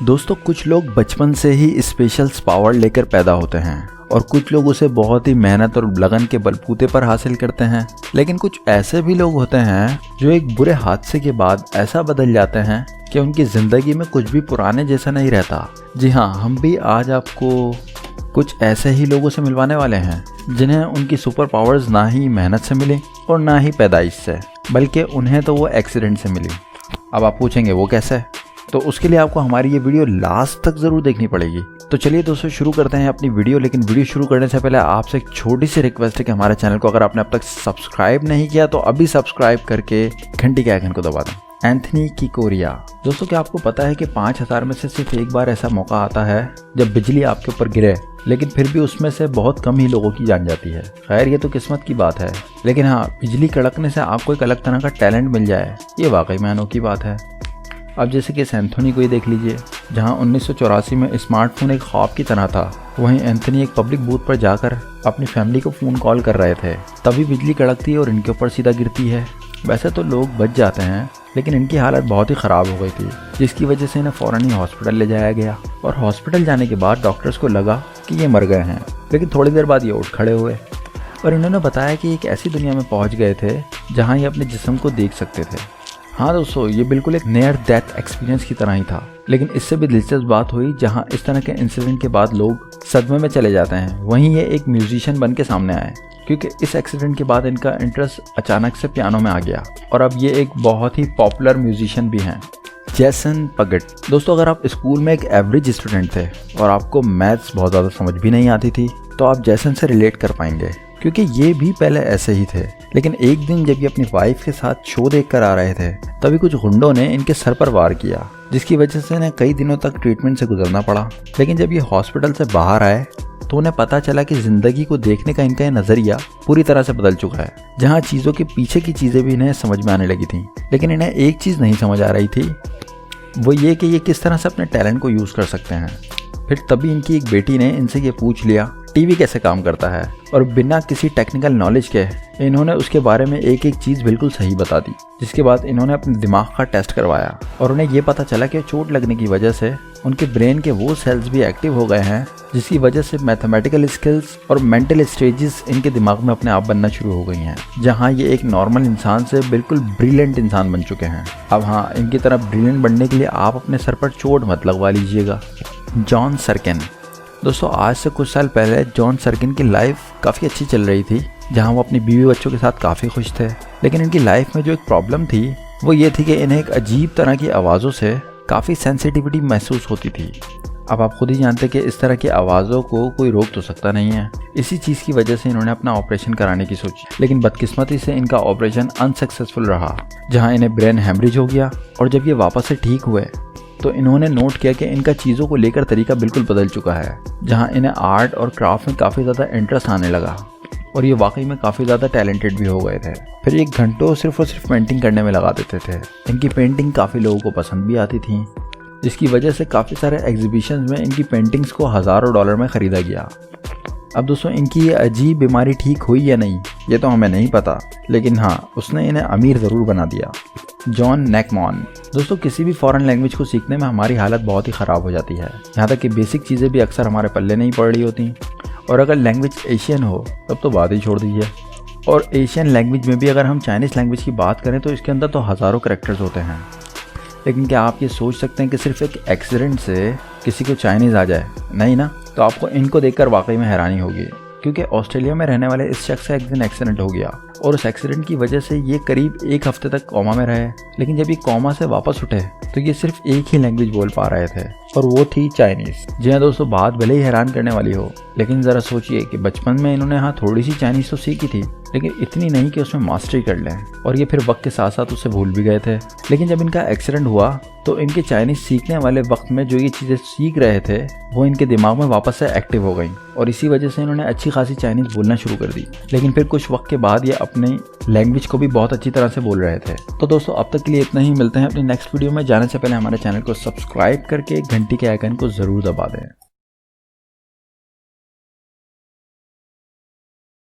दोस्तों कुछ लोग बचपन से ही स्पेशल पावर लेकर पैदा होते हैं और कुछ लोग उसे बहुत ही मेहनत और लगन के बलबूते पर हासिल करते हैं। लेकिन कुछ ऐसे भी लोग होते हैं जो एक बुरे हादसे के बाद ऐसा बदल जाते हैं कि उनकी जिंदगी में कुछ भी पुराने जैसा नहीं रहता। जी हाँ, हम भी आज आपको कुछ ऐसे ही लोगों से मिलवाने वाले हैं जिन्हें उनकी सुपर पावर्स ना ही मेहनत से मिली और ना ही पैदाइश से, बल्कि उन्हें तो वो एक्सीडेंट से मिली। अब आप पूछेंगे वो कैसे? तो उसके लिए आपको हमारी ये वीडियो लास्ट तक ज़रूर देखनी पड़ेगी। तो चलिए दोस्तों शुरू करते हैं अपनी वीडियो। लेकिन वीडियो शुरू करने से पहले आपसे एक छोटी सी रिक्वेस्ट है कि हमारे चैनल को अगर आपने अब तक सब्सक्राइब नहीं किया तो अभी सब्सक्राइब करके घंटी के आइकन को दबा दें। एंथनी किकोरिया। दोस्तों क्या आपको पता है कि 5000 में से सिर्फ एक बार ऐसा मौका आता है जब बिजली आपके ऊपर गिरे, लेकिन फिर भी उसमें से बहुत कम ही लोगों की जान जाती है। खैर ये तो किस्मत की बात है, लेकिन हाँ, बिजली कड़कने से आपको एक अलग तरह का टैलेंट मिल जाए, ये वाकई में अनोखी बात है। अब जैसे कि इस एंथनी को ही देख लीजिए, जहां 1984 में स्मार्टफोन एक ख्वाब की तरह था, वहीं एंथनी एक पब्लिक बूथ पर जाकर अपनी फैमिली को फ़ोन कॉल कर रहे थे। तभी बिजली कड़कती है और इनके ऊपर सीधा गिरती है। वैसे तो लोग बच जाते हैं, लेकिन इनकी हालत बहुत ही ख़राब हो गई थी, जिसकी वजह से इन्हें फ़ौरन ही हॉस्पिटल ले जाया गया। और हॉस्पिटल जाने के बाद डॉक्टर्स को लगा कि ये मर गए हैं, लेकिन थोड़ी देर बाद ये उठ खड़े हुए और इन्होंने बताया कि एक ऐसी दुनिया में पहुँच गए थे जहाँ ये अपने जिस्म को देख सकते थे। हाँ दोस्तों, ये बिल्कुल एक नियर डेथ एक्सपीरियंस की तरह ही था। लेकिन इससे भी दिलचस्प बात हुई, जहाँ इस तरह के इंसिडेंट के बाद लोग सदमे में चले जाते हैं, वहीं ये एक म्यूजिशियन बन के सामने आए, क्योंकि इस एक्सीडेंट के बाद इनका इंटरेस्ट अचानक से पियानो में आ गया और अब ये एक बहुत ही पॉपुलर म्यूजिशियन भी हैं। जेसन पगट। दोस्तों अगर आप स्कूल में एक एवरेज स्टूडेंट थे और आपको मैथ्स बहुत ज़्यादा समझ भी नहीं आती थी, तो आप जेसन से रिलेट कर पाएंगे, क्योंकि ये भी पहले ऐसे ही थे। लेकिन एक दिन जब ये अपनी वाइफ के साथ शो देख कर आ रहे थे, तभी कुछ गुंडों ने इनके सर पर वार किया, जिसकी वजह से इन्हें कई दिनों तक ट्रीटमेंट से गुजरना पड़ा। लेकिन जब ये हॉस्पिटल से बाहर आए तो उन्हें पता चला कि जिंदगी को देखने का इनका नजरिया पूरी तरह से बदल चुका है, जहाँ चीज़ों के पीछे की चीज़ें भी इन्हें समझ में आने लगी थी। लेकिन इन्हें एक चीज़ नहीं समझ आ रही थी, वो ये कि ये किस तरह से अपने टैलेंट को यूज़ कर सकते हैं। फिर तभी इनकी एक बेटी ने इनसे ये पूछ लिया टीवी कैसे काम करता है, और बिना किसी टेक्निकल नॉलेज के इन्होंने उसके बारे में एक एक चीज़ बिल्कुल सही बता दी। जिसके बाद इन्होंने अपने दिमाग का टेस्ट करवाया और उन्हें ये पता चला कि चोट लगने की वजह से उनके ब्रेन के वो सेल्स भी एक्टिव हो गए हैं, जिसकी वजह से मैथमेटिकल स्किल्स और मेंटल स्टेजेस इनके दिमाग में अपने आप बनना शुरू हो गई हैं, जहाँ ये एक नॉर्मल इंसान से बिल्कुल ब्रिलियंट इंसान बन चुके हैं। अब हाँ, इनकी तरह ब्रिलियंट बनने के लिए आप अपने सर पर चोट मत लगवा लीजिएगा। जॉन सर्किन। दोस्तों आज से कुछ साल पहले जॉन सर्किन की लाइफ काफ़ी अच्छी चल रही थी, जहां वो अपनी बीवी बच्चों के साथ काफ़ी खुश थे। लेकिन इनकी लाइफ में जो एक प्रॉब्लम थी वो ये थी कि इन्हें एक अजीब तरह की आवाज़ों से काफ़ी सेंसिटिविटी महसूस होती थी। अब आप खुद ही जानते कि इस तरह की आवाज़ों को कोई रोक तो सकता नहीं है। इसी चीज़ की वजह से इन्होंने अपना ऑपरेशन कराने की सोची, लेकिन बदकिस्मती से इनका ऑपरेशन अनसक्सेसफुल रहा, जहाँ इन्हें ब्रेन हेमरेज हो गया। और जब ये वापस से ठीक हुए तो इन्होंने नोट किया कि इनका चीज़ों को लेकर तरीका बिल्कुल बदल चुका है, जहां इन्हें आर्ट और क्राफ्ट में काफ़ी ज़्यादा इंटरेस्ट आने लगा और ये वाकई में काफ़ी ज़्यादा टैलेंटेड भी हो गए थे। फिर एक घंटों सिर्फ और सिर्फ पेंटिंग करने में लगा देते थे। इनकी पेंटिंग काफ़ी लोगों को पसंद भी आती थी, जिसकी वजह से काफ़ी सारे एग्जीबिशंस में इनकी पेंटिंग्स को हज़ारों डॉलर में ख़रीदा गया। अब दोस्तों इनकी ये अजीब बीमारी ठीक हुई या नहीं ये तो हमें नहीं पता, लेकिन हाँ, उसने इन्हें अमीर ज़रूर बना दिया। जॉन नेकमॉन। दोस्तों किसी भी फॉरेन लैंग्वेज को सीखने में हमारी हालत बहुत ही ख़राब हो जाती है, यहाँ तक कि बेसिक चीज़ें भी अक्सर हमारे पल्ले नहीं पड़ रही होती। और अगर लैंग्वेज एशियन हो तब तो बात ही छोड़ दीजिए। और एशियन लैंग्वेज में भी अगर हम चाइनीज़ लैंग्वेज की बात करें तो इसके अंदर तो हज़ारों करैक्टर्स होते हैं। लेकिन क्या आप ये सोच सकते हैं कि सिर्फ एक एक्सीडेंट से किसी को चाइनीज़ आ जाए? नहीं ना। तो आपको इनको देखकर वाकई में हैरानी होगी, क्योंकि ऑस्ट्रेलिया में रहने वाले इस शख्स का एक दिन एक्सीडेंट हो गया और उस एक्सीडेंट की वजह से ये करीब एक हफ्ते तक कोमा में रहे। लेकिन जब ये कोमा से वापस उठे तो ये सिर्फ एक ही लैंग्वेज बोल पा रहे थे, और वो थी चाइनीज़। जी हाँ दोस्तों, बात भले ही हैरान करने वाली हो, लेकिन ज़रा सोचिए कि बचपन में इन्होंने हाँ थोड़ी सी चाइनीज़ तो सीखी थी, लेकिन इतनी नहीं कि उसमें मास्टरी कर लें, और ये फिर वक्त के साथ साथ उसे भूल भी गए थे। लेकिन जब इनका एक्सीडेंट हुआ तो इनके चाइनीज़ सीखने वाले वक्त में जो ये चीज़ें सीख रहे थे वो इनके दिमाग में वापस से एक्टिव हो गई, और इसी वजह से इन्होंने अच्छी खासी चाइनीज़ बोलना शुरू कर दी। लेकिन फिर कुछ वक्त के बाद ये अपनी लैंग्वेज को भी बहुत अच्छी तरह से बोल रहे थे। तो दोस्तों अब तक के लिए इतना ही। मिलते हैं अपनी नेक्स्ट वीडियो में। जाने से पहले हमारे चैनल को सब्सक्राइब करके घंटी के आइकन को ज़रूर दबा दें।